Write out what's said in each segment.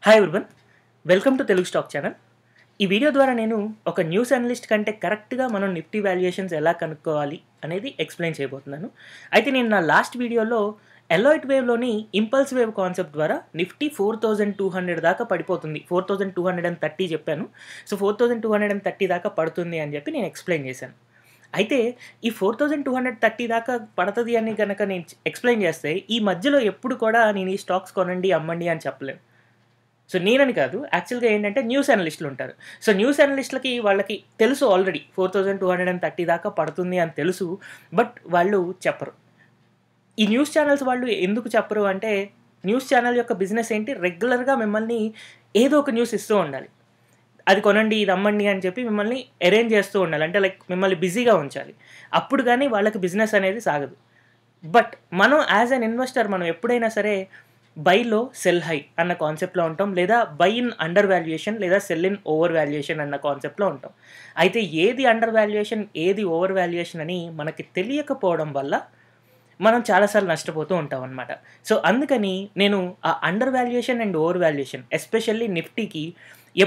Hi everyone, welcome to Telugu stock channel. ఈ video ద్వారా నేను ఒక న్యూస్ అనలిస్ట్ కంటే కరెక్ట్గా మనం నిఫ్టీ వాల్యుయేషన్స్ ఎలా కనుక్కోవాలి అనేది ఎక్స్ప్లెయిన్ చేయబోతున్నాను. అయితే నేను నా లాస్ట్ వీడియోలో ఎలాయిట్ వేవ్లోని ఇంపల్స్ వేవ్ కాన్సెప్ట్ ద్వారా నిఫ్టీ 4200 దాకా పడిపోతుంది, 4230 చెప్పాను. సో 4230 దాకా పడుతుంది అని చెప్పి నేను ఎక్స్ప్లెయిన్ చేశాను. అయితే ఈ 4230 దాకా పడుతుంది అని కనుక నేను ఎక్స్ప్లెయిన్ చేస్తే ఈ మధ్యలో ఎప్పుడు కూడా నేను ఈ స్టాక్స్ కొనండి అమ్మండి అని చెప్పలేను. సో నేనని కాదు, యాక్చువల్గా ఏంటంటే న్యూస్ అనలిస్టులు ఉంటారు. సో న్యూస్ అనలిస్టులకి వాళ్ళకి తెలుసు, ఆల్రెడీ 4230 దాకా పడుతుంది అని తెలుసు, బట్ వాళ్ళు చెప్పరు. ఈ న్యూస్ ఛానల్స్ వాళ్ళు ఎందుకు చెప్పరు అంటే, న్యూస్ ఛానల్ యొక్క బిజినెస్ ఏంటి, రెగ్యులర్గా మిమ్మల్ని ఏదో ఒక న్యూస్ ఇస్తూ ఉండాలి. అది కొనండి, ఇది అమ్మండి అని చెప్పి మిమ్మల్ని అరేంజ్ చేస్తూ ఉండాలి. అంటే లైక్ మిమ్మల్ని బిజీగా ఉంచాలి. అప్పుడు కానీ వాళ్ళకి బిజినెస్ అనేది సాగదు. బట్ మనం యాజ్ అన్ ఇన్వెస్టర్ మనం ఎప్పుడైనా సరే బైలో సెల్ హై అన్న కాన్సెప్ట్లో ఉంటాం, లేదా బై ఇన్ అండర్ వాల్యుయేషన్ లేదా సెల్ ఇన్ ఓవర్ వాల్యుయేషన్ అన్న కాన్సెప్ట్లో ఉంటాం. అయితే ఏది అండర్ వాల్యుయేషన్ ఏది ఓవర్ వాల్యుయేషన్ అని మనకి తెలియకపోవడం వల్ల మనం చాలాసార్లు నష్టపోతూ ఉంటాం అనమాట. సో అందుకని నేను ఆ under valuation and over valuation especially నిఫ్టీకి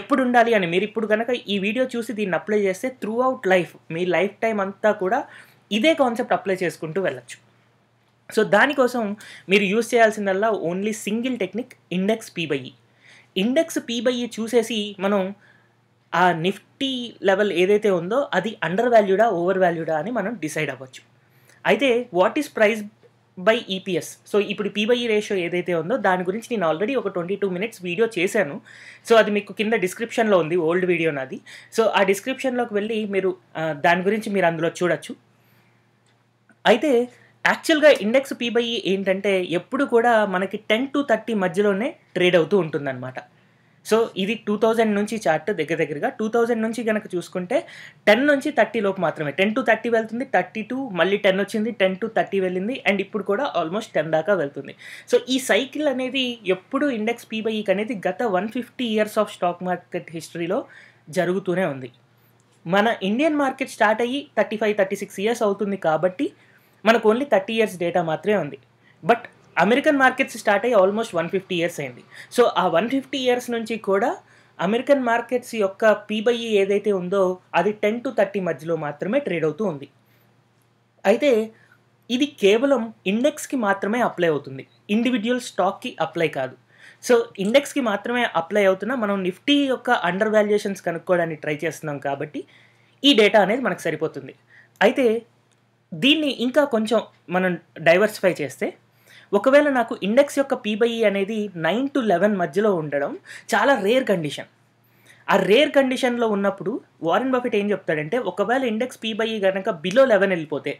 ఎప్పుడు ఉండాలి అని, మీరు ఇప్పుడు కనుక ఈ వీడియో చూసి దీన్ని అప్లై చేస్తే త్రూ అవుట్ లైఫ్, మీ లైఫ్ టైం అంతా కూడా ఇదే కాన్సెప్ట్ అప్లై చేసుకుంటూ వెళ్ళచ్చు. సో దానికోసం మీరు యూజ్ చేయాల్సిందల్లా only single technique, index P E. Index P E చూసేసి మనం ఆ నిఫ్టీ లెవెల్ ఏదైతే ఉందో అది అండర్ వాల్యూడా ఓవర్ వాల్యూడా అని మనం డిసైడ్ అవ్వచ్చు. అయితే what is price by EPS, so ఇప్పుడు పీ/ఈ రేషియో ఏదైతే ఉందో దాని గురించి నేను ఆల్రెడీ ఒక 22 minutes వీడియో చేశాను. సో అది మీకు కింద డిస్క్రిప్షన్లో ఉంది, ఓల్డ్ వీడియో నాది. సో ఆ డిస్క్రిప్షన్లోకి వెళ్ళి మీరు దాని గురించి మీరు అందులో చూడొచ్చు. అయితే యాక్చువల్గా ఇండెక్స్ పీ/ఈ ఏంటంటే ఎప్పుడు కూడా మనకి 10 to 30 మధ్యలోనే ట్రేడ్ అవుతూ ఉంటుందన్నమాట. సో ఇది 2000 నుంచి చార్ట్ దగ్గరగా 2000 నుంచి కనుక చూసుకుంటే 10 నుంచి 30 లోపు మాత్రమే, 10 to 30 వెళ్తుంది, 32 మళ్ళీ 10 వచ్చింది, 10 to 30 వెళ్ళింది, అండ్ ఇప్పుడు కూడా ఆల్మోస్ట్ 10 దాకా వెళ్తుంది. సో ఈ సైకిల్ అనేది ఎప్పుడు ఇండెక్స్ పీ/ఈకి అనేది గత 150 years ఆఫ్ స్టాక్ మార్కెట్ హిస్టరీలో జరుగుతూనే ఉంది. మన ఇండియన్ మార్కెట్ స్టార్ట్ అయ్యి 35-36 years అవుతుంది కాబట్టి మనకు ఓన్లీ 30 years డేటా మాత్రమే ఉంది. బట్ అమెరికన్ మార్కెట్స్ స్టార్ట్ అయ్యి ఆల్మోస్ట్ 150 years అయింది. సో ఆ 150 years నుంచి కూడా అమెరికన్ మార్కెట్స్ యొక్క పీ/ఈ ఏదైతే ఉందో అది 10 to 30 మధ్యలో మాత్రమే ట్రేడ్ అవుతూ ఉంది. అయితే ఇది కేవలం ఇండెక్స్కి మాత్రమే అప్లై అవుతుంది, ఇండివిజువల్ స్టాక్కి అప్లై కాదు. సో ఇండెక్స్కి మాత్రమే అప్లై అవుతున్నా మనం నిఫ్టీ యొక్క అండర్ వాల్యుయేషన్స్ కనుక్కోవడానికి ట్రై చేస్తున్నాం కాబట్టి ఈ డేటా అనేది మనకు సరిపోతుంది. అయితే దీన్ని ఇంకా కొంచెం మనం డైవర్సిఫై చేస్తే, ఒకవేళ నాకు ఇండెక్స్ యొక్క పీ/ఈ అనేది 9 to 11 మధ్యలో ఉండడం చాలా రేర్ కండిషన్. ఆ రేర్ కండిషన్లో ఉన్నప్పుడు వారెన్ బఫెట్ ఏం చెప్తాడంటే, ఒకవేళ ఇండెక్స్ పీ/ఈ కనుక బిలో 11 వెళ్ళిపోతే,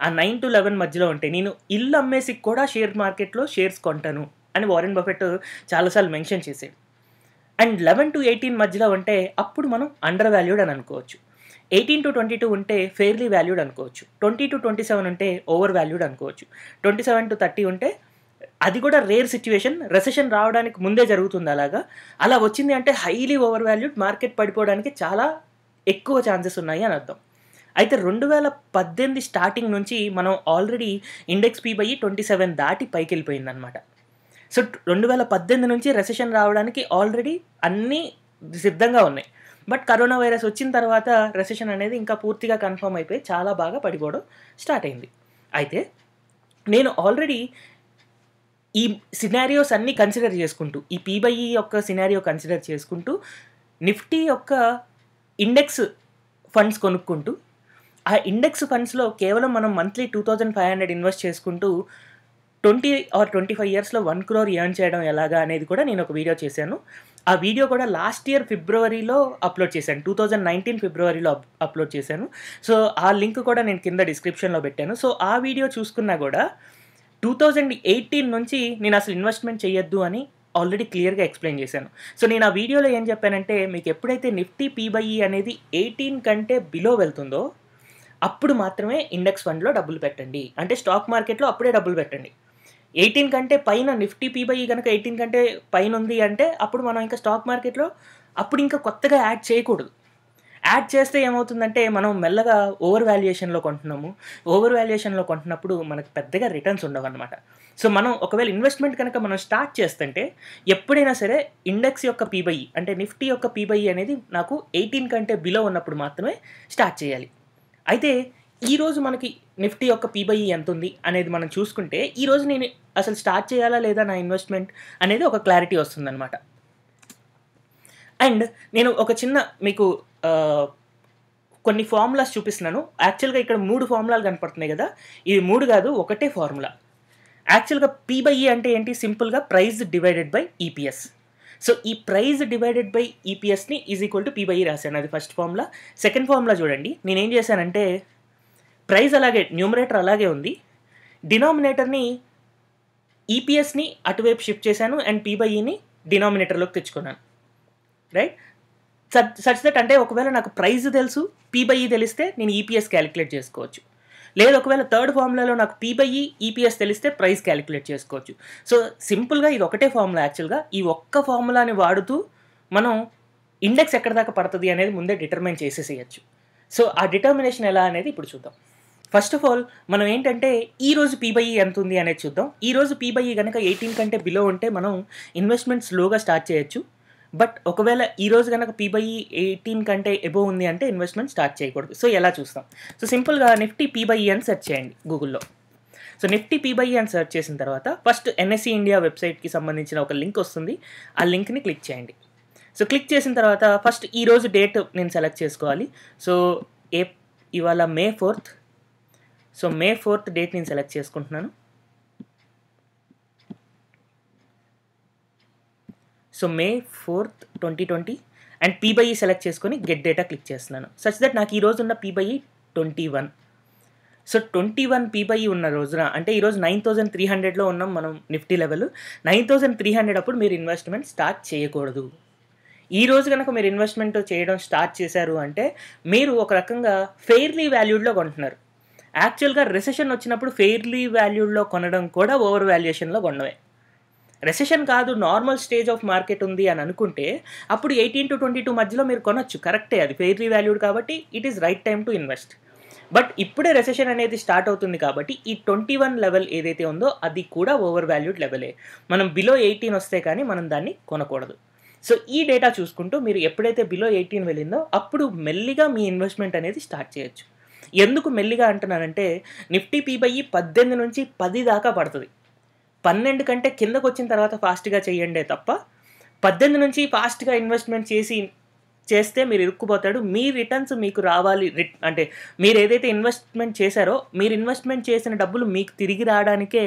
ఆ 9 to 11 మధ్యలో ఉంటే నేను ఇల్లు అమ్మేసి కూడా షేర్ మార్కెట్లో షేర్స్ కొంటాను అని వారెన్ బఫెట్ చాలాసార్లు మెన్షన్ చేసాడు. అండ్ 11 to 18 మధ్యలో ఉంటే అప్పుడు మనం అండర్ వాల్యూడ్ అని అనుకోవచ్చు. 18 to 22 ఉంటే ఫెయిర్లీ వాల్యూడ్ అనుకోవచ్చు. 20 to 27 ఉంటే ఓవర్ వాల్యూడ్ అనుకోవచ్చు. 27 to 30 ఉంటే అది కూడా రేర్ సిచ్యువేషన్, రెసెషన్ రావడానికి ముందే జరుగుతుంది. అలా వచ్చింది అంటే హైలీ ఓవర్ వాల్యూడ్, మార్కెట్ పడిపోవడానికి చాలా ఎక్కువ ఛాన్సెస్ ఉన్నాయి అని అర్థం. అయితే 2018 స్టార్టింగ్ నుంచి మనం ఆల్రెడీ ఇండెక్స్ పీ/ఈ 27 దాటి పైకి వెళ్ళిపోయిందనమాట. సో 2018 నుంచి రెసెషన్ రావడానికి ఆల్రెడీ అన్నీ సిద్ధంగా ఉన్నాయి. బట్ కరోనా వైరస్ వచ్చిన తర్వాత రెసెషన్ అనేది ఇంకా పూర్తిగా కన్ఫర్మ్ అయిపోయి చాలా బాగా పడిపోవడం స్టార్ట్ అయింది. అయితే నేను ఆల్రెడీ ఈ సినారియోస్ అన్నీ కన్సిడర్ చేసుకుంటూ, ఈ పీ/ఈ యొక్క సినారియో కన్సిడర్ చేసుకుంటూ నిఫ్టీ యొక్క ఇండెక్స్ ఫండ్స్ కొనుక్కుంటూ, ఆ ఇండెక్స్ ఫండ్స్లో కేవలం మనం మంత్లీ 2500 ఇన్వెస్ట్ చేసుకుంటూ 20 or 25 yearsలో 1 crore ఎర్న్ చేయడం ఎలాగా అనేది కూడా నేను ఒక వీడియో చేశాను. ఆ వీడియో కూడా లాస్ట్ ఇయర్ ఫిబ్రవరిలో అప్లోడ్ చేశాను, 2019 ఫిబ్రవరిలో అప్లోడ్ చేశాను. సో ఆ లింక్ కూడా నేను కింద డిస్క్రిప్షన్లో పెట్టాను. సో ఆ వీడియో చూసుకున్నా కూడా 2018 నుంచి నేను అసలు ఇన్వెస్ట్మెంట్ చేయొద్దు అని ఆల్రెడీ క్లియర్గా ఎక్స్ప్లెయిన్ చేశాను. సో నేను ఆ వీడియోలో ఏం చెప్పానంటే, మీకు ఎప్పుడైతే నిఫ్టీ పీ/ఈ అనేది 18 కంటే బిలో వెళ్తుందో అప్పుడు మాత్రమే ఇండెక్స్ ఫండ్లో డబ్బులు పెట్టండి, అంటే స్టాక్ మార్కెట్లో అప్పుడే డబ్బులు పెట్టండి. 18 కంటే పైన నిఫ్టీ పీ/ఈ కనుక 18 కంటే పైన ఉంది అంటే అప్పుడు మనం ఇంకా స్టాక్ మార్కెట్లో అప్పుడు ఇంకా కొత్తగా యాడ్ చేయకూడదు. యాడ్ చేస్తే ఏమవుతుందంటే మనం మెల్లగా ఓవర్ వాల్యుయేషన్‌లో కొంటున్నాము. ఓవర్ వాల్యుయేషన్‌లో కొంటున్నప్పుడు మనకు పెద్దగా రిటర్న్స్ ఉండవనమాట. సో, మనం ఒకవేళ ఇన్వెస్ట్‌మెంట్ కనుక మనం స్టార్ట్ చేస్తుంటే ఎప్పుడైనా సరే ఇండెక్స్ యొక్క పీ/ఈ అంటే నిఫ్టీ యొక్క పీ/ఈ అనేది నాకు 18 కంటే బిలో ఉన్నప్పుడు మాత్రమే స్టార్ట్ చేయాలి. అయితే ఈరోజు మనకి నిఫ్టీ యొక్క పీ/ఈ ఎంతుంది అనేది మనం చూసుకుంటే, ఈరోజు నేను అసలు స్టార్ట్ చేయాలా లేదా నా ఇన్వెస్ట్‌మెంట్ అనేది ఒక క్లారిటీ వస్తుందనమాట. అండ్ నేను ఒక చిన్న మీకు కొన్ని ఫార్ములాస్ చూపిస్తున్నాను. యాక్చువల్‌గా ఇక్కడ 3 ఫార్ములాలు కనపడుతున్నాయి గదా! ఇవి 3 కాదు, ఒకటే ఫార్ములా. యాక్చువల్‌గా పీ/ఈ అంటే ఏంటి? సింపుల్‌గా price divided by EPS. So, ఈ ప్రైస్ డివైడెడ్ బై ఈపీఎస్‌ని ఈజ్ ఈక్వల్ టు పీ/ఈ రాశాను. అది ఫస్ట్ ఫార్ములా. సెకండ్ ఫార్ములా చూడండి. నేనేం చేశానంటే ప్రైస్ అలాగే న్యూమరేటర్ అలాగే ఉంది. డినామినేటర్‌ని ఈపీఎస్‌ని అటువైపు షిఫ్ట్ చేశాను అండ్ పీ/ఈని డినామినేటర్‌లోకి తెచ్చుకున్నాను. రైట్? సచ్ దట్ అంటే ఒకవేళ నాకు ప్రైస్ తెలుసు, పీ/ఈ తెలిస్తే నేను ఈపీఎస్ క్యాలిక్యులేట్ చేసుకోవచ్చు. లేదు ఒకవేళ థర్డ్ ఫార్ములాలో నాకు పీ/ఈ, ఈపీఎస్ తెలిస్తే ప్రైస్ క్యాలిక్యులేట్ చేసుకోవచ్చు. సో, సింపుల్‌గా ఇది ఒకటే ఫార్ములా యాక్చువల్‌గా. ఈ ఒక్క ఫార్ములాని వాడుతూ మనం ఇండెక్స్ ఎక్కడి దాకా పడతది అనేది ముందే డిటర్మైన్ చేసేసేయొచ్చు. సో, ఆ డిటర్మినేషన్ ఎలా అనేది ఇప్పుడు చూద్దాం. ఫస్ట్ ఆఫ్ ఆల్ మనం ఏంటంటే ఈరోజు పీ/ఈ ఎంతుంది అనేది చూద్దాం. ఈరోజు పీ/ఈ గనక 18 కంటే బిలో ఉంటే మనం ఇన్వెస్ట్‌మెంట్ స్లోగా స్టార్ట్ చేయొచ్చు. బట్ ఒకవేళ ఈరోజు గనక పీ/ఈ 18 కంటే అబోవ్ ఉంది అంటే ఇన్వెస్ట్‌మెంట్ స్టార్ట్ చేయకూడదు. సో, ఎలా చూస్తాం? సో, సింపుల్‌గా నిఫ్టీ పీ/ఈ అని సెర్చ్ చేయండి గూగుల్‌లో. సో, నిఫ్టీ పీ/ఈ అని సెర్చ్ చేసిన తర్వాత ఫస్ట్ ఎన్ఎస్ఈ ఇండియా వెబ్‌సైట్‌కి సంబంధించిన ఒక లింక్ వస్తుంది. ఆ లింక్‌ని క్లిక్ చేయండి. సో, క్లిక్ చేసిన తర్వాత ఫస్ట్ ఈరోజు డేట్ నేను సెలెక్ట్ చేసుకోవాలి. సో, ఇవాళ May 4th. So, May 4th date నేను సెలెక్ట్ చేసుకుంటున్నాను. So, May 4th 2020 and P E select చేసుకొని గెట్ డేటా క్లిక్ చేస్తున్నాను. సచ్ దట్ నాకు ఈరోజు ఉన్న పీ/ఈ 21. సో, 21 పీ/ఈ ఉన్న రోజున అంటే ఈరోజు 9300లో ఉన్నాం మనం నిఫ్టీ లెవెల్. 9300 అప్పుడు మీరు ఇన్వెస్ట్‌మెంట్ స్టార్ట్ చేయకూడదు. ఈ రోజు గనక మీరు ఇన్వెస్ట్‌మెంట్ చేయడం స్టార్ట్ చేశారు అంటే మీరు ఒక రకంగా ఫెయిర్‌లీ వాల్యూడ్‌లో కొంటున్నారు. యాక్చువల్‌గా రెసెషన్ వచ్చినప్పుడు ఫెయిర్‌లీ వాల్యూడ్‌లో కొనడం కూడా ఓవర్ వాల్యుయేషన్‌లో కొనడమే. రెసెషన్ కాదు, నార్మల్ స్టేజ్ ఆఫ్ మార్కెట్ ఉంది అని అనుకుంటే అప్పుడు 18-22 మధ్యలో మీరు కొనొచ్చు. కరెక్టే, అది ఫెయిర్‌లీ వాల్యూడ్ కాబట్టి it is right time to invest. But ఇప్పుడే రెసెషన్ అనేది స్టార్ట్ అవుతుంది కాబట్టి ఈ 21 లెవెల్ ఏదైతే ఉందో అది కూడా ఓవర్ వాల్యూడ్ లెవెలే. మనం బిలో 18 వస్తే కానీ మనం దాన్ని కొనకూడదు. సో, ఈ డేటా చూసుకుంటూ మీరు ఎప్పుడైతే బిలో 18 వెళ్ళిందో అప్పుడు మెల్లిగా మీ ఇన్వెస్ట్‌మెంట్ అనేది స్టార్ట్ చేయొచ్చు. ఎందుకు మెల్లిగా అంటున్నానంటే నిఫ్టీ పీ/ఈ 18 నుంచి 10 దాకా పడతది. 12 కంటే కిందకొచ్చిన తర్వాత ఫాస్ట్‌గా చేయండే తప్ప 18 నుంచి ఫాస్ట్‌గా ఇన్వెస్ట్‌మెంట్ చేస్తే మీరు ఇరుక్కుపోతాడు. మీ రిటర్న్స్ మీకు రావాలి. అంటే మీరు ఏదైతే ఇన్వెస్ట్‌మెంట్ చేశారో మీరు ఇన్వెస్ట్‌మెంట్ చేసిన డబ్బులు మీకు తిరిగి రావడానికే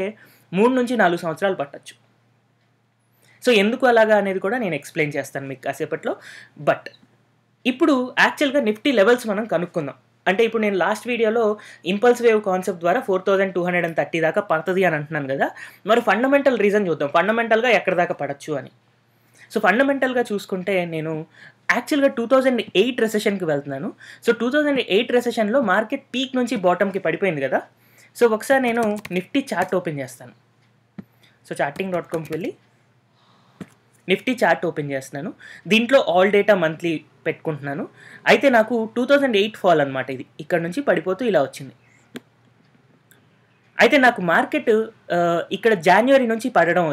3-4 సంవత్సరాలు పట్టొచ్చు. సో, ఎందుకు అలాగా అనేది కూడా నేను ఎక్స్‌ప్లెయిన్ చేస్తాను మీకు కాసేపట్లో. బట్ ఇప్పుడు యాక్చువల్‌గా నిఫ్టీ లెవెల్స్ మనం కనుక్కుందాం. అంటే ఇప్పుడు నేను లాస్ట్ వీడియోలో ఇంపల్స్ వేవ్ కాన్సెప్ట్ ద్వారా 4230 దాకా పడతది అని అంటున్నాను గదా! మరి ఫండమెంటల్ రీజన్ చూద్దాం. ఫండమెంటల్‌గా ఎక్కడి దాకా పడొచ్చు అని. సో, ఫండమెంటల్‌గా చూసుకుంటే నేను యాక్చువల్‌గా 2008 రెసెషన్‌కి వెళ్తున్నాను. సో, 2008 రెసెషన్‌లో మార్కెట్ పీక్ నుంచి బాటమ్‌కి పడిపోయింది గదా! సో, ఒకసారి నేను నిఫ్టీ చార్ట్ ఓపెన్ చేస్తాను. సో, charting.comకి వెళ్ళి నిఫ్టీ చార్ట్ ఓపెన్ చేస్తున్నాను. దీంట్లో ఆల్ డేటా మంత్లీ పెట్టుకుంటున్నాను. అయితే నాకు 2008 ఫాల్ అనమాట ఇది. ఇక్కడ నుంచి పడిపోతూ ఇలా వచ్చింది. అయితే నాకు మార్కెట్ ఇక్కడ జాన్యువరి నుంచి పడడం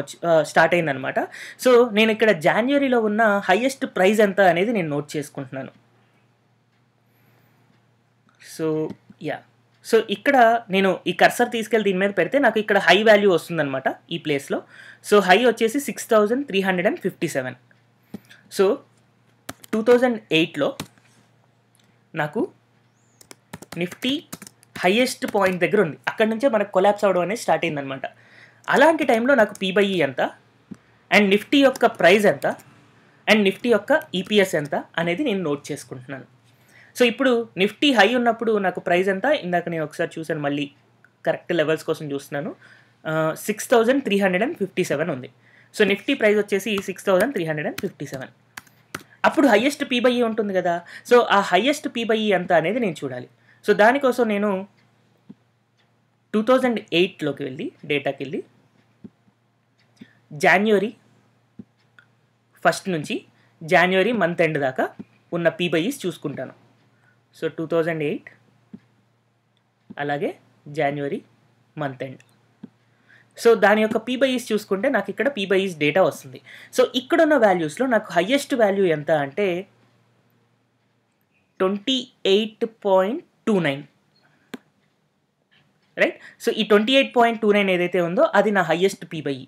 స్టార్ట్ అయిందనమాట. సో, నేను ఇక్కడ జాన్యువరిలో ఉన్న హైయెస్ట్ ప్రైస్ ఎంత అనేది నేను నోట్ చేసుకుంటున్నాను. So, yeah! సో, ఇక్కడ నేను ఈ కర్సర్ తీసుకెళ్ళి దీని మీద పెడితే నాకు ఇక్కడ హై వాల్యూ వస్తుందనమాట ఈ ప్లేస్‌లో. సో, హై వచ్చేసి 6357. సో, 2008లో నాకు నిఫ్టీ హైయెస్ట్ పాయింట్ దగ్గర ఉంది. అక్కడి నుంచే మనకు కొలాప్స్ అవ్వడం అనేది స్టార్ట్ అయిందనమాట. అలాంటి టైంలో నాకు పీ/ఈ ఎంత అండ్ నిఫ్టీ యొక్క ప్రైస్ ఎంత అండ్ నిఫ్టీ యొక్క ఈపీఎస్ ఎంత అనేది నేను నోట్ చేసుకుంటున్నాను. సో, ఇప్పుడు నిఫ్టీ హై ఉన్నప్పుడు నాకు ప్రైస్ ఎంత? ఇందాక నేను ఒకసారి చూసాను, మళ్ళీ కరెక్ట్ లెవెల్స్ కోసం చూస్తున్నాను. 6357 ఉంది. సో, నిఫ్టీ ప్రైస్ వచ్చేసి 6357. అప్పుడు హైయెస్ట్ పీ/ఈ ఉంటుంది కదా! సో, ఆ హైయెస్ట్ పీ/ఈ ఎంత అనేది నేను చూడాలి. సో, దానికోసం నేను 2008లోకి వెళ్ళి డేటాకెళ్ళి జాన్యువరి 1 నుంచి జాన్యువరి మంత్ ఎండ్ దాకా ఉన్న పీ/ఈస్ చూసుకుంటాను. సో 2008 అలాగే జనవరి మంత్ ఎండ్. సో దాని యొక్క పీ/ఈస్ చూసుకుంటే నాకు ఇక్కడ పీ/ఈస్ డేటా వస్తుంది. సో ఇక్కడున్న వాల్యూస్లో నాకు హయ్యెస్ట్ వాల్యూ ఎంత అంటే 28.29, రైట్. సో ఈ 28.29 ఏదైతే ఉందో అది నా హయ్యెస్ట్ పీ/ఈ.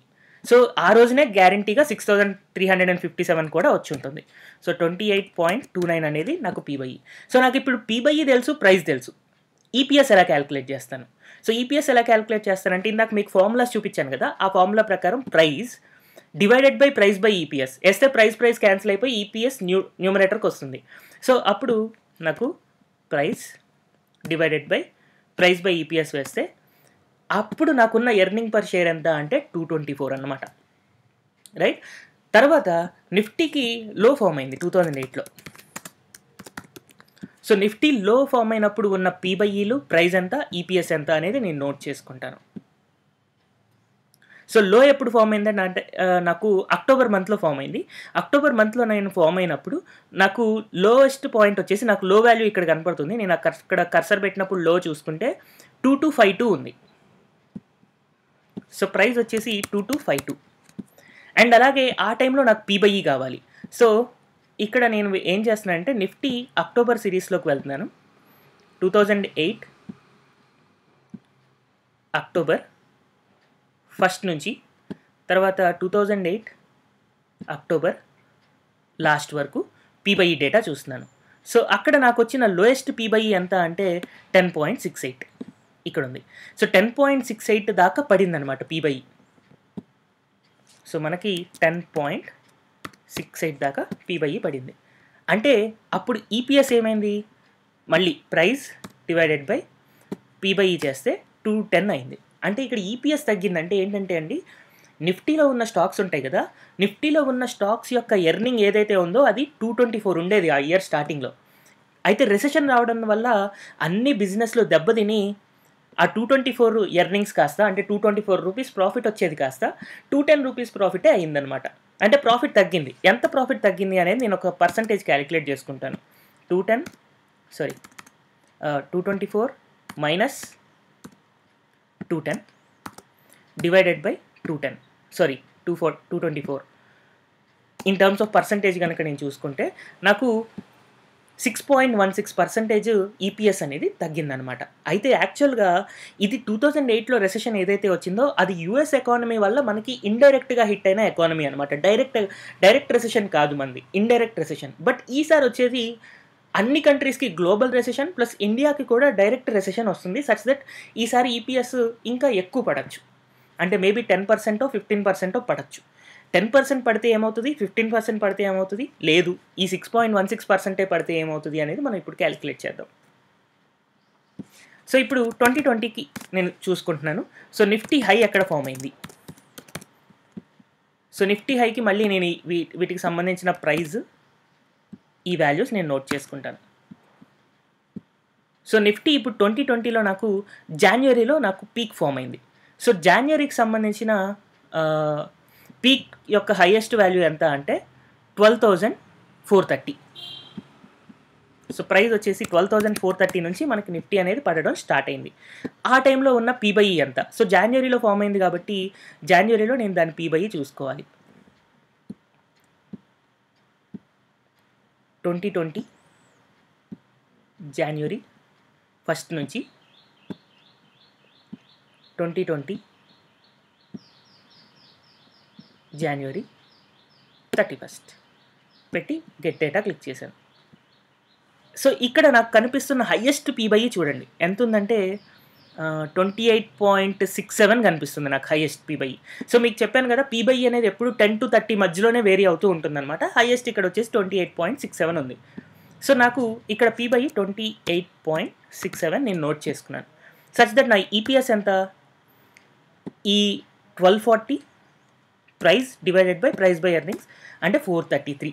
సో ఆ రోజునే గ్యారంటీగా 6357 కూడా వచ్చి ఉంటుంది. సో 28.29 అనేది నాకు పీ/ఈ. సో నాకు ఇప్పుడు పీ/ఈ తెలుసు, ప్రైస్ తెలుసు. ఈపీఎస్ ఎలా క్యాలిక్యులేట్ చేస్తాను? సో ఈపీఎస్ ఎలా క్యాలిక్యులేట్ చేస్తానంటే ఇందాక మీకు ఫార్ములాస్ చూపించాను కదా, ఆ ఫార్ములా ప్రకారం price divided by price by EPS వేస్తే ప్రైస్ క్యాన్సిల్ అయిపోయి ఈపీఎస్ న్యూమరేటర్కి వస్తుంది. సో అప్పుడు నాకు price divided by price by EPS వేస్తే అప్పుడు నాకున్న ఎర్నింగ్ పర్ షేర్ ఎంత అంటే 224 అన్నమాట, రైట్. తర్వాత నిఫ్టీకి లో ఫామ్ అయింది 2008లో. సో నిఫ్టీ లో ఫామ్ అయినప్పుడు ఉన్న పీ/ఈలు, ప్రైస్ ఎంత, ఈపీఎస్ ఎంత అనేది నేను నోట్ చేసుకుంటాను. సో లో ఎప్పుడు ఫామ్ అయిందంటే అంటే నాకు అక్టోబర్ మంత్లో ఫామ్ అయింది. అక్టోబర్ మంత్లో నేను ఫామ్ అయినప్పుడు నాకు లోయెస్ట్ పాయింట్ వచ్చేసి నాకు లో వాల్యూ ఇక్కడ కనపడుతుంది. నేను అక్కడ కర్సర్ పెట్టినప్పుడు లో చూసుకుంటే 2252 ఉంది. సో ప్రైస్ వచ్చేసి 2252. అండ్ అలాగే ఆ టైంలో నాకు పీ/ఈ కావాలి. సో ఇక్కడ నేను ఏం చేస్తున్నానంటే నిఫ్టీ అక్టోబర్ సిరీస్లోకి వెళ్తున్నాను. 2008 అక్టోబర్ 1 నుంచి తర్వాత 2008 అక్టోబర్ లాస్ట్ వరకు పీ/ఈ డేటా చూస్తున్నాను. సో అక్కడ నాకు వచ్చిన లోయెస్ట్ పీ/ఈ ఎంత అంటే 10.68 ఇక్కడ ఉంది. సో 10.68 దాకా పడింది అనమాట పీ/ఈ. సో మనకి 10.68 దాకా పీ/ఈ పడింది. అంటే అప్పుడు ఈపీఎస్ ఏమైంది, మళ్ళీ ప్రైస్ డివైడెడ్ బై పీ/ఈ చేస్తే 210 అయింది. అంటే ఇక్కడ ఈపీఎస్ తగ్గిందంటే ఏంటంటే అండి, నిఫ్టీలో ఉన్న స్టాక్స్ ఉంటాయి కదా, నిఫ్టీలో ఉన్న స్టాక్స్ యొక్క ఎర్నింగ్ ఏదైతే ఉందో అది 224 ఉండేది ఆ ఇయర్ స్టార్టింగ్లో. అయితే రెసెషన్ రావడం వల్ల అన్ని బిజినెస్లు దెబ్బతిని ఆ 224 ఎర్నింగ్స్ కాస్త అంటే 224 రూపీస్ ప్రాఫిట్ వచ్చేది కాస్త 210 రూపీస్ ప్రాఫిటే అయిందనమాట. అంటే ప్రాఫిట్ తగ్గింది. ఎంత ప్రాఫిట్ తగ్గింది అనేది నేను ఒక పర్సంటేజ్ క్యాలిక్యులేట్ చేసుకుంటాను. 224 minus 210 divided by 224 in terms of percentage కనుక నేను చూసుకుంటే నాకు 6.16% ఈపీఎస్ అనేది తగ్గిందనమాట. అయితే యాక్చువల్గా ఇది 2008లో రెసెషన్ ఏదైతే వచ్చిందో అది యూఎస్ ఎకానమీ వల్ల మనకి ఇండైరెక్ట్గా హిట్ అయిన ఎకానమీ అనమాట. డైరెక్ట్ రెసెషన్ కాదు మనది, ఇండైరెక్ట్ రెసెషన్. బట్ ఈసారి వచ్చేది అన్ని కంట్రీస్కి గ్లోబల్ రెసెషన్ ప్లస్ ఇండియాకి కూడా డైరెక్ట్ రెసెషన్ వస్తుంది. సచ్ దట్ ఈసారి ఈపీఎస్ ఇంకా ఎక్కువ పడచ్చు. అంటే మేబీ 10% 15% పడచ్చు. 10% పడితే ఏమవుతుంది, 15% పడితే ఏమవుతుంది, లేదు ఈ 6.16% పడితే ఏమవుతుంది అనేది మనం ఇప్పుడు క్యాలిక్యులేట్ చేద్దాం. సో ఇప్పుడు 2020కి నేను చూసుకుంటున్నాను. సో నిఫ్టీ హై ఎక్కడ ఫామ్ అయింది. సో నిఫ్టీ హైకి మళ్ళీ నేను వీటికి సంబంధించిన ప్రైస్ ఈ వాల్యూస్ నేను నోట్ చేసుకుంటాను. సో నిఫ్టీ ఇప్పుడు 2020లో నాకు జనవరిలో నాకు పీక్ ఫామ్ అయింది. సో జనవరికి సంబంధించిన పీక్ యొక్క హైయెస్ట్ వాల్యూ ఎంత అంటే 12,430. సో ప్రైస్ వచ్చేసి 12,430 నుంచి మనకి నిఫ్టీ అనేది పడడం స్టార్ట్ అయింది. ఆ టైంలో ఉన్న పీ/ఈ ఎంత. సో జనవరిలో ఫామ్ అయింది కాబట్టి జనవరిలో నేను దాని పీ/ఈ చూసుకోవాలి. 2020 జనవరి 1 నుంచి 2020 జనవరి 31 పెట్టి గెట్ డేటా క్లిక్ చేశాను. సో ఇక్కడ నాకు కనిపిస్తున్న హయ్యెస్ట్ పీ/ఈ చూడండి ఎంత ఉందంటే 28.67 కనిపిస్తుంది నాకు హైయెస్ట్ పీ/ఈ. సో మీకు చెప్పాను కదా పీ/ఈ అనేది ఎప్పుడు 10 to 30 మధ్యలోనే వేరీ అవుతూ ఉంటుందన్నమాట. హైయెస్ట్ ఇక్కడ వచ్చేసి 28.67 ఉంది. సో నాకు ఇక్కడ పీ/ఈ 28.67 నేను నోట్ చేసుకున్నాను. సచ్ దట్ నా ఈపీఎస్ ఎంత, ఈ 1240 price divided by price by earnings అంటే 433.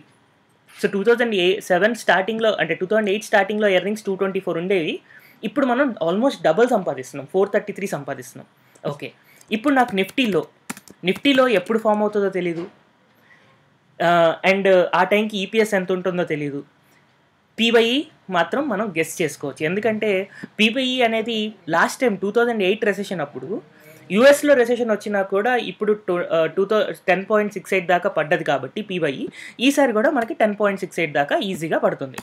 సో 2007 స్టార్టింగ్లో అంటే 2008 స్టార్టింగ్లో ఎర్నింగ్స్ 224 ఉండేవి. ఇప్పుడు మనం ఆల్మోస్ట్ డబుల్ సంపాదిస్తున్నాం, 433 సంపాదిస్తున్నాం. ఓకే, ఇప్పుడు నాకు నిఫ్టీలో ఎప్పుడు ఫామ్ అవుతుందో తెలీదు, అండ్ ఆ టైంకి ఈపీఎస్ ఎంత ఉంటుందో తెలీదు. పీ/ఈ మాత్రం మనం గెస్ చేసుకోవచ్చు. ఎందుకంటే పీ/ఈ అనేది లాస్ట్ టైం 2008 రెసెషన్ అప్పుడు యూఎస్‌లో రెసెషన్ వచ్చినా కూడా ఇప్పుడు 10.68 దాకా పడ్డది కాబట్టి పీ/ఈ ఈసారి కూడా మనకి 10.68 దాకా ఈజీగా పడుతుంది.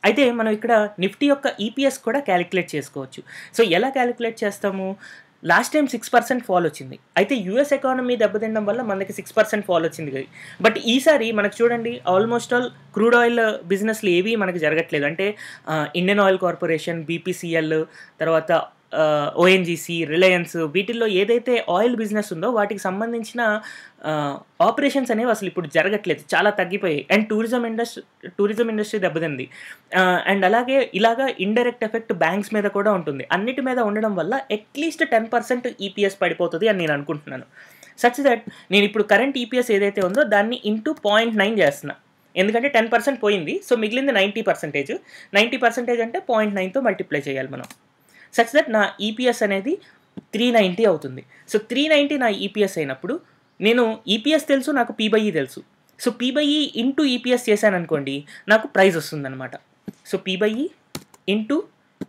అయితే మనం ఇక్కడ నిఫ్టీ యొక్క ఈపీఎస్ కూడా క్యాలిక్యులేట్ చేసుకోవచ్చు. సో ఎలా క్యాలిక్యులేట్ చేస్తాము? లాస్ట్ టైం 6% ఫాల్ వచ్చింది. అయితే యూఎస్ ఎకానమీ దెబ్బతినడం వల్ల మనకి 6% ఫాల్ వచ్చింది. బట్ ఈసారి మనకు చూడండి ఆల్మోస్ట్ ఆల్ క్రూడ్ ఆయిల్ బిజినెస్లు ఏవి మనకి జరగట్లేదు. అంటే ఇండియన్ ఆయిల్ కార్పొరేషన్, బీపీసీఎల్, తర్వాత ఓఎన్జీసీ, రిలయన్స్ వీటిల్లో ఏదైతే ఆయిల్ బిజినెస్ ఉందో వాటికి సంబంధించిన ఆపరేషన్స్ అనేవి అసలు ఇప్పుడు జరగట్లేదు, చాలా తగ్గిపోయాయి. అండ్ టూరిజం ఇండస్ట్రీ దెబ్బతింది. అండ్ అలాగే ఇలాగా ఇండైరెక్ట్ ఎఫెక్ట్ బ్యాంక్స్ మీద కూడా ఉంటుంది. అన్నిటి మీద ఉండడం వల్ల అట్లీస్ట్ 10% ఈపీఎస్ పడిపోతుంది అని నేను అనుకుంటున్నాను. సచ్ దట్ నేను ఇప్పుడు కరెంట్ ఈపీఎస్ ఏదైతే ఉందో దాన్ని ఇంటూ 0.9 చేస్తున్నా. ఎందుకంటే 10% పోయింది. సో మిగిలింది 90%. 90% అంటే 0.9తో మల్టిప్లై చేయాలి మనం. సచ్ దట్ నా ఈపీఎస్ అనేది 390 అవుతుంది. సో 390 నా ఈపీఎస్ అయినప్పుడు నేను ఈపీఎస్ తెలుసు, నాకు పీ/ఈ తెలుసు. సో పీ/ఈ ఇంటూ ఈపీఎస్ చేశాను అనుకోండి, నాకు ప్రైస్ వస్తుందన్నమాట. సో పీ/ఈ ఇంటూ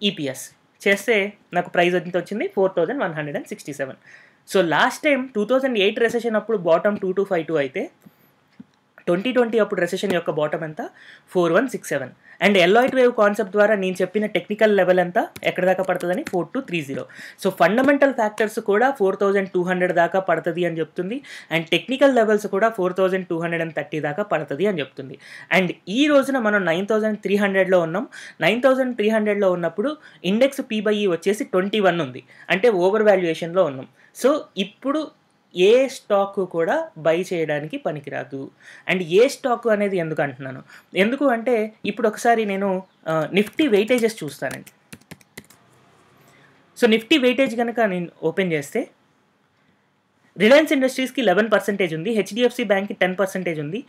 ఈపీఎస్ చేస్తే నాకు ప్రైస్ ఎంత వచ్చింది? 4167. సో లాస్ట్ టైం 2008 రెసెషన్ అప్పుడు బాటమ్ 2252 అయితే 2020 అప్పుడు రెసెషన్ యొక్క బాటమ్ ఎంత? 4167. అండ్ ఎల్లాయిట్ వేవ్ కాన్సెప్ట్ ద్వారా నేను చెప్పిన టెక్నికల్ లెవెల్ ఎంత ఎక్కడ దాకా పడుతుందని 4230. సో ఫండమెంటల్ ఫ్యాక్టర్స్ కూడా 4200 దాకా పడుతుంది అని చెప్తుంది. అండ్ టెక్నికల్ లెవెల్స్ కూడా 4230 దాకా పడుతుంది అని చెప్తుంది. అండ్ ఈ రోజున మనం 9300లో ఉన్నాం. 9300లో ఉన్నప్పుడు ఇండెక్స్ పీ/ఈ వచ్చేసి 21 ఉంది. అంటే ఓవర్ వాల్యుయేషన్లో ఉన్నాం. సో ఇప్పుడు ఏ స్టాక్ కూడా బై చేయడానికి పనికిరాదు. అండ్ ఏ స్టాక్ అనేది ఎందుకు అంటున్నాను? ఎందుకు అంటే ఇప్పుడు ఒకసారి నేను నిఫ్టీ వెయిటేజెస్ చూస్తానండి. సో నిఫ్టీ వెయిటేజ్ కనుక నేను ఓపెన్ చేస్తే రిలయన్స్ ఇండస్ట్రీస్కి 11% ఉంది, హెచ్డిఎఫ్సి బ్యాంక్కి 10% ఉంది,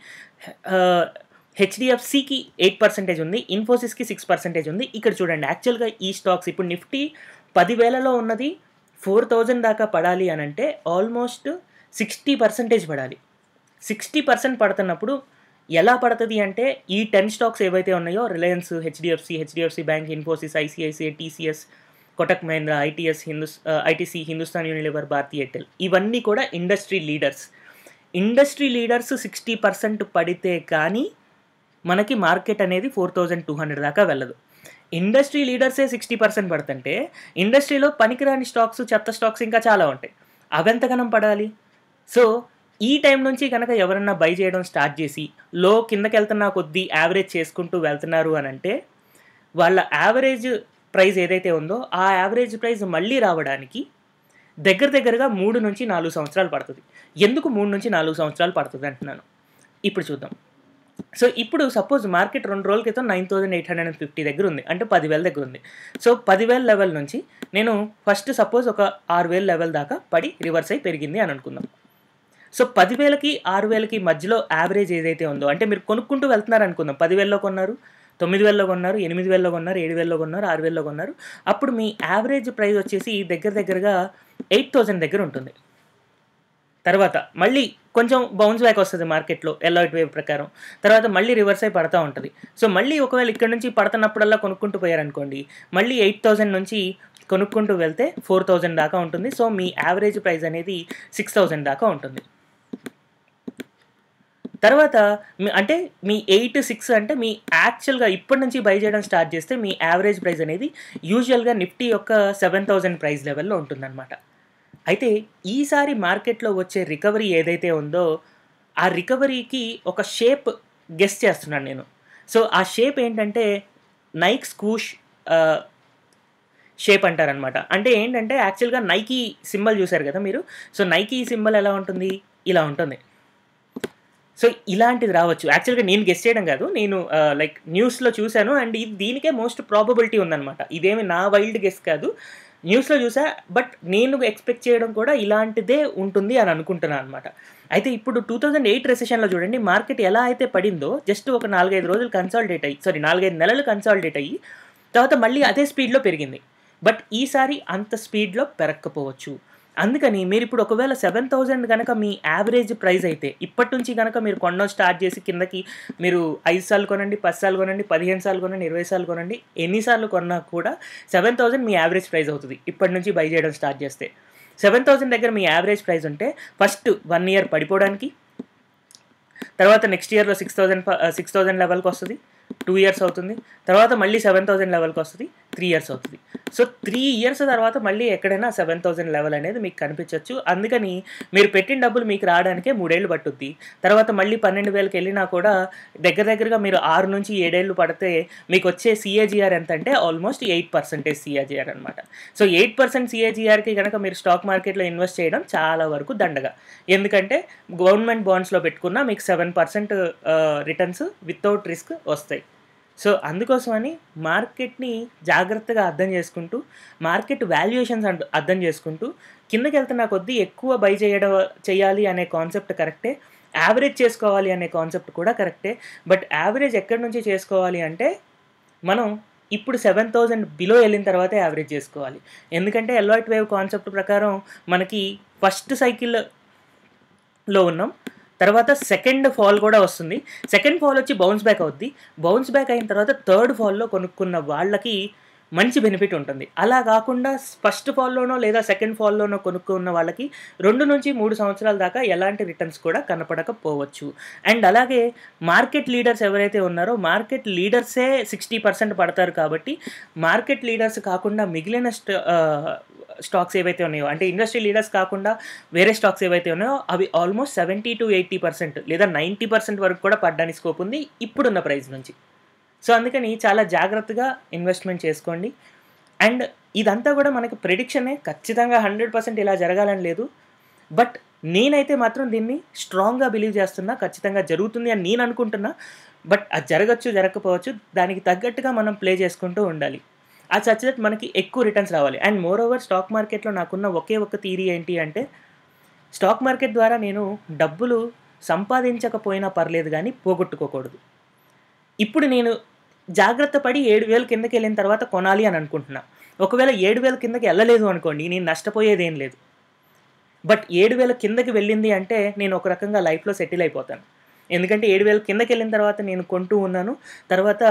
హెచ్డిఎఫ్సికి 8% ఉంది, ఇన్ఫోసిస్కి 6% ఉంది. ఇక్కడ చూడండి యాక్చువల్గా ఈ స్టాక్స్ ఇప్పుడు నిఫ్టీ 10,000లో ఉన్నది 4000 దాకా పడాలి అని అంటే ఆల్మోస్ట్ 60% పడాలి. 60% పడుతున్నప్పుడు ఎలా పడుతుంది అంటే ఈ 10 స్టాక్స్ ఏవైతే ఉన్నాయో రిలయన్స్, హెచ్డిఎఫ్సి బ్యాంక్, ఇన్ఫోసిస్, ఐసిఐసిఐ, టీసీఎస్, కోటక్ మహీంద్రా, ఐటీసీ, హిందుస్థాన్ యూనిలివర్, భారతీ ఎయిర్టెల్ ఇవన్నీ కూడా ఇండస్ట్రీ లీడర్స్ 60% పడితే కానీ మనకి మార్కెట్ అనేది 4200 దాకా వెళ్ళదు. ఇండస్ట్రీ లీడర్సే 60% పడుతుంటే ఇండస్ట్రీలో పనికిరాని స్టాక్స్, చెత్త స్టాక్స్ ఇంకా చాలా ఉంటాయి. అవెంతగనం పడాలి? సో ఈ టైం నుంచి కనుక ఎవరన్నా బై చేయడం స్టార్ట్ చేసి లో కిందకి వెళ్తున్నా కొద్దీ యావరేజ్ చేసుకుంటూ వెళ్తున్నారు అని అంటే వాళ్ళ యావరేజ్ ప్రైస్ ఏదైతే ఉందో ఆ యావరేజ్ ప్రైస్ మళ్ళీ రావడానికి దగ్గరగా 3 నుంచి 4 సంవత్సరాలు పడుతుంది. ఎందుకు 3 నుంచి 4 సంవత్సరాలు పడుతుంది అంటున్నాను, ఇప్పుడు చూద్దాం. సో ఇప్పుడు సపోజ్ మార్కెట్ 2 రోజుల క్రితం 9850 దగ్గర ఉంది, అంటే 10,000 దగ్గర ఉంది. సో 10,000 లెవెల్ నుంచి నేను ఫస్ట్ సపోజ్ ఒక 6,000 లెవెల్ దాకా పడి రివర్స్ అయి పెరిగింది అని అనుకుందాం. సో 10,000కి 6,000కి మధ్యలో యావరేజ్ ఏదైతే ఉందో, అంటే మీరు కొనుక్కుంటూ వెళ్తున్నారు అనుకుందాం. 10,000లో కొన్నారు, 9,000లో కొన్నారు, 8,000లో కొన్నారు, 7,000లో కొన్నారు, 6,000లో కొన్నారు. అప్పుడు మీ యావరేజ్ ప్రైస్ వచ్చేసి దగ్గరగా 8,000 దగ్గర ఉంటుంది. తర్వాత మళ్ళీ కొంచెం బౌన్స్ బ్యాక్ వస్తుంది మార్కెట్లో ఎల్లాయిట్ వేవ్ ప్రకారం. తర్వాత మళ్ళీ రివర్స్ అయి పడుతూ ఉంటుంది. సో మళ్ళీ ఒకవేళ ఇక్కడ నుంచి పడుతున్నప్పుడల్లా కొనుక్కుంటూ పోయారనుకోండి, మళ్ళీ 8,000 నుంచి కొనుక్కుంటూ వెళ్తే 4,000 దాకా ఉంటుంది. సో మీ యావరేజ్ ప్రైస్ అనేది 6,000 దాకా ఉంటుంది. తర్వాత అంటే మీ 8-6 అంటే మీ యాక్చువల్గా ఇప్పటి నుంచి బై చేయడం స్టార్ట్ చేస్తే మీ యావరేజ్ ప్రైస్ అనేది యూజువల్గా నిఫ్టీ యొక్క 7,000 ప్రైస్ లెవెల్లో ఉంటుందన్నమాట. అయితే ఈసారి మార్కెట్లో వచ్చే రికవరీ ఏదైతే ఉందో ఆ రికవరీకి ఒక షేప్ గెస్ చేస్తున్నాను నేను. సో ఆ షేప్ ఏంటంటే నైక్ స్కూష్ షేప్ అంటారనమాట. అంటే ఏంటంటే యాక్చువల్గా నైకీ సింబల్ చూశారు కదా మీరు. సో నైకీ సింబల్ ఎలా ఉంటుంది? ఇలా ఉంటుంది. సో ఇలాంటిది రావచ్చు. యాక్చువల్గా నేను గెస్ చేయడం కాదు, నేను లైక్ న్యూస్లో చూశాను. అండ్ ఇది దీనికే మోస్ట్ ప్రాబబిలిటీ ఉందన్నమాట. ఇదేమి నా వైల్డ్ గెస్ కాదు, న్యూస్లో చూసా. బట్ నేను ఎక్స్పెక్ట్ చేయడం కూడా ఇలాంటిదే ఉంటుంది అని అనుకుంటున్నాను అనమాట. అయితే ఇప్పుడు 2008 రెసెషన్లో చూడండి మార్కెట్ ఎలా అయితే పడిందో జస్ట్ ఒక 4-5 రోజులు 4-5 నెలలు కన్సాలిడేట్ అయ్యి తర్వాత మళ్ళీ అదే స్పీడ్లో పెరిగింది. బట్ ఈసారి అంత స్పీడ్లో పెరగకపోవచ్చు. అందుకని మీరిప్పుడు ఒకవేళ 7,000 గనక మీ యావరేజ్ ప్రైస్ అయితే, ఇప్పటి నుంచి గనక మీరు కొనడం స్టార్ట్ చేసి కిందకి మీరు 5 సార్లు కొనండి, 10 సార్లు కొనండి, 15 సార్లు కొనండి, 20 సార్లు కొనండి, ఎన్ని సార్లు కొన్నా కూడా 7,000 మీ యావరేజ్ ప్రైస్ అవుతది. ఇప్పటి నుంచి బై చేయడం స్టార్ట్ చేస్తే. 7,000 దగ్గర మీ యావరేజ్ ప్రైస్ ఉంటే ఫస్ట్ 1 ఇయర్ పడిపోవడానికి, తర్వాత నెక్స్ట్ ఇయర్‌లో 6,000 లెవెల్‌కొస్తది. 2 ఇయర్స్ అవుతుంది. తర్వాత మళ్ళీ 7,000 లెవెల్‌కొస్తది. 3 ఇయర్స్ అవుతది. సో, 3 ఇయర్స్ తర్వాత మళ్ళీ ఎక్కడైనా 7,000 లెవెల్ అనేది మీకు కనిపించొచ్చు. అందుకని మీరు పెట్టిన డబ్బులు మీకు రావడానికే 3 ఏళ్ళు పట్టుద్ది. తర్వాత మళ్ళీ 12,000కెళ్ళినా కూడా దగ్గరగా మీరు 6-7 ఏళ్ళు పడితే మీకొచ్చే సీఏజీఆర్ ఎంతంటే ఆల్మోస్ట్ 8% సీఏజీఆర్ అనమాట. సో, 8% సీఏజీఆర్‌కి గనక మీరు స్టాక్ మార్కెట్‌లో ఇన్వెస్ట్ చేయడం చాలా వరకు దండగ. ఎందుకంటే గవర్నమెంట్ బాండ్స్‌లో పెట్టుకున్న మీకు 7% రిటర్న్స్ వితౌట్ రిస్క్ వస్తాయి. సో, అందుకోసమని మార్కెట్‌ని జాగ్రత్తగా అర్థం చేసుకుంటూ, మార్కెట్ వాల్యుయేషన్స్ అర్థం చేసుకుంటూ, కిందకెళ్తున్న కొద్దీ ఎక్కువ బై చేయాలి అనే కాన్సెప్ట్ కరెక్టే. యావరేజ్ చేసుకోవాలి అనే కాన్సెప్ట్ కూడా కరెక్టే. బట్ యావరేజ్ ఎక్కడి నుంచి చేసుకోవాలి అంటే, మనం ఇప్పుడు 7,000 బిలో ఎళ్ళిన తర్వాతే యావరేజ్ చేసుకోవాలి. ఎందుకంటే ఎల్లాయిట్ వేవ్ కాన్సెప్ట్ ప్రకారం మనకి ఫస్ట్ సైకిల్‌లో ఉన్నాం. తర్వాత సెకండ్ ఫాల్ కూడా వస్తుంది. సెకండ్ ఫాల్ వచ్చి బౌన్స్ బ్యాక్ అవుద్ది. బౌన్స్ బ్యాక్ అయిన తర్వాత థర్డ్ ఫాల్‌లో కొనుక్కున్న వాళ్ళకి మంచి బెనిఫిట్ ఉంటుంది. అలా కాకుండా ఫస్ట్ ఫాల్‌లోనో లేదా సెకండ్ ఫాల్‌లోనో కొనుక్కున్న వాళ్ళకి 2-3 సంవత్సరాల దాకా ఎలాంటి రిటర్న్స్ కూడా కనపడకపోవచ్చు. అండ్ అలాగే మార్కెట్ లీడర్స్ ఎవరైతే ఉన్నారో మార్కెట్ లీడర్సే 60% పడతారు కాబట్టి మార్కెట్ లీడర్స్ కాకుండా మిగిలిన స్టాక్స్ ఏవైతే ఉన్నాయో, అంటే ఇండస్ట్రీ లీడర్స్ కాకుండా వేరే స్టాక్స్ ఏవైతే ఉన్నాయో అవి ఆల్మోస్ట్ 70-80% లేదా 90% వరకు కూడా పడడానికి స్కోప్ ఉంది ఇప్పుడున్న ప్రైస్ నుంచి. సో, అందుకని చాలా జాగ్రత్తగా ఇన్వెస్ట్‌మెంట్ చేసుకోండి. అండ్ ఇదంతా కూడా మనకి ప్రిడిక్షనే, ఖచ్చితంగా 100% ఇలా జరగాలని లేదు. బట్ నేనైతే మాత్రం దీన్ని స్ట్రాంగ్‌గా బిలీవ్ చేస్తున్నా. ఖచ్చితంగా జరుగుతుంది అని నేను అనుకుంటున్నా. బట్ అది జరగచ్చు, జరగకపోవచ్చు. దానికి తగ్గట్టుగా మనం ప్లే చేసుకుంటూ ఉండాలి. అది సచ్ దట్ మనకి ఎక్కువ రిటర్న్స్ రావాలి. అండ్ మోర్ ఓవర్ స్టాక్ మార్కెట్‌లో నాకున్న ఒకే ఒక్క థియరీ ఏంటి అంటే, స్టాక్ మార్కెట్ ద్వారా నేను డబ్బులు సంపాదించకపోయినా పర్లేదు గానీ పోగొట్టుకోకూడదు. ఇప్పుడు నేను జాగ్రత్త పడి 7,000 కిందకెళ్ళిన తర్వాత కొనాలి అని అనుకుంటున్నా. ఒకవేళ 7,000 కిందకి ఎళ్ళలేదు అనుకోండి, నేను నష్టపోయేదేం లేదు. బట్ 7,000 కిందకి వెళ్ళింది అంటే నేను ఒక రకంగా లైఫ్‌లో సెటిల్ అయిపోతాను. ఎందుకంటే 7,000 కిందకెళ్ళిన తర్వాత నేను కొంటూ ఉన్నాను. తర్వాత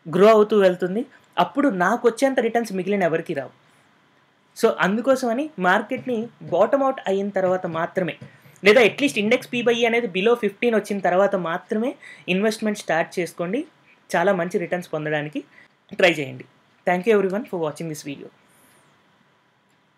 గ్రో అవుతూ వెళ్తుంది. అప్పుడు నాకొచ్చేంత రిటర్న్స్ మిగిలిన ఎవరికీ రావు. సో, అందుకోసమని మార్కెట్‌ని బాటమ్ ఔట్ అయిన తర్వాత మాత్రమే, లేదా అట్‌లీస్ట్ ఇండెక్స్ పీ/ఈ అనేది బిలో 15 వచ్చిన తర్వాత మాత్రమే ఇన్వెస్ట్‌మెంట్ స్టార్ట్ చేసుకోండి. చాలా మంచి రిటర్న్స్ పొందడానికి ట్రై చేయండి. Thank you everyone for watching this video.